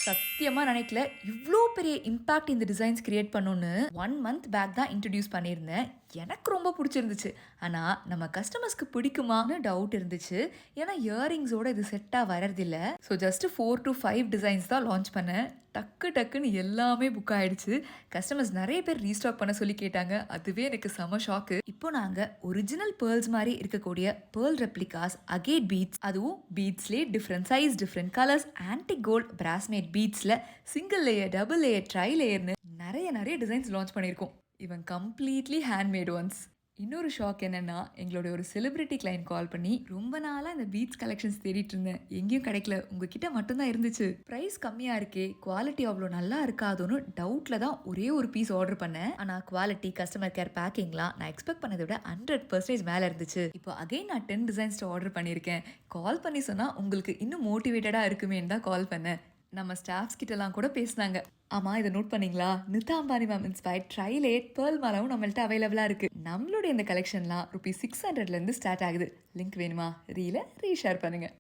சத்தியமா நினைக்கல. இவ்ளோ பெரிய இம்பாக்ட் இந்த டிசைன்ஸ் கிரியேட் பண்ணும்னு 1 மந்த் பேக் தான் இன்ட்ரோடியூஸ் பண்ணியிருந்தேன். எனக்கு ரொம்ப புடிச்சிருந்துச்சு. ஆனா, நம்ம கஸ்டமர்ஸ்க்கு பிடிக்குமான்னு டவுட் இருந்துச்சு. ஏன்னா, இயரிங்ஸோட இது செட்டா வரதில்ல. ஸோ ஜஸ்ட் 4 to 5 டிசைன்ஸ் தான் லான்ச் பண்ணேன். டக்குன்னு எல்லாமே புக் ஆயிடுச்சு. கஸ்டமர்ஸ் நெறைய பேர் ரீஸ்டாக் பண்ண சொல்லி கேட்டாங்க. அதுவே எனக்கு செம ஷாக்கு. இப்போ நாங்க ஒரிஜினல் பேர்ல்ஸ் மாரி இருக்கக்கூடிய பேர்ல் ரெப்ளிகாஸ், அகேட் பீட்ஸ், அதுவும் பீட்ஸ்லயே different size, different colours, antique gold, பிராஸ்மேட் பீட்ஸ்ல single layer, double layer, tri லேயர்னு நெறைய டிசைன்ஸ் லான்ச் பண்ணியிருக்கோம். இவன் கம்ப்ளீட்லி ஹேண்ட்மேட் ஒன்ஸ். இன்னொரு ஷாக் என்னன்னா, எங்களுடைய ஒரு செலிபிரிட்டி கிளைண்ட் கால் பண்ணி, ரொம்ப நாளா இந்த பீட்ஸ் கலெக்ஷன்ஸ் தேடிட்டு இருந்தேன். எங்கேயும் கிடைக்கல. உங்ககிட்ட மட்டும் தான் இருந்துச்சு. பிரைஸ் கம்மியா இருக்கே, குவாலிட்டி அவ்வளோ நல்லா இருக்காதுன்னு டவுட்ல தான் ஒரே ஒரு பீஸ் ஆர்டர் பண்ணேன். ஆனா குவாலிட்டி, கஸ்டமர் கேர், பேக்கிங்லாம் நான் எக்ஸ்பெக்ட் பண்ணதை விட 100% மேல இருந்துச்சு. இப்போ அகைன் நான் 10 டிசைன்ஸ் ஆர்டர் பண்ணியிருக்கேன். கால் பண்ணி சொன்னா உங்களுக்கு இன்னும் மோட்டிவேட்டடா இருக்குமேன்னு தான் கால் பண்ணேன். நம்ம ஸ்டாஃப்ஸ் கிட்டலாம் கூட பேசினாங்க. ஆமா, இதை நோட் பண்ணீங்களா? Nita Ambani ma'am inspired trilayered pearl மாலாவும் நம்மள்ட்ட அவைலபிளா இருக்கு. நம்மளுடைய இந்த கலெக்ஷன்லாம் ₹600 இருந்து ஸ்டார்ட் ஆகுது. லிங்க் வேணுமா? ரீல ரீஷேர் பண்ணுங்க.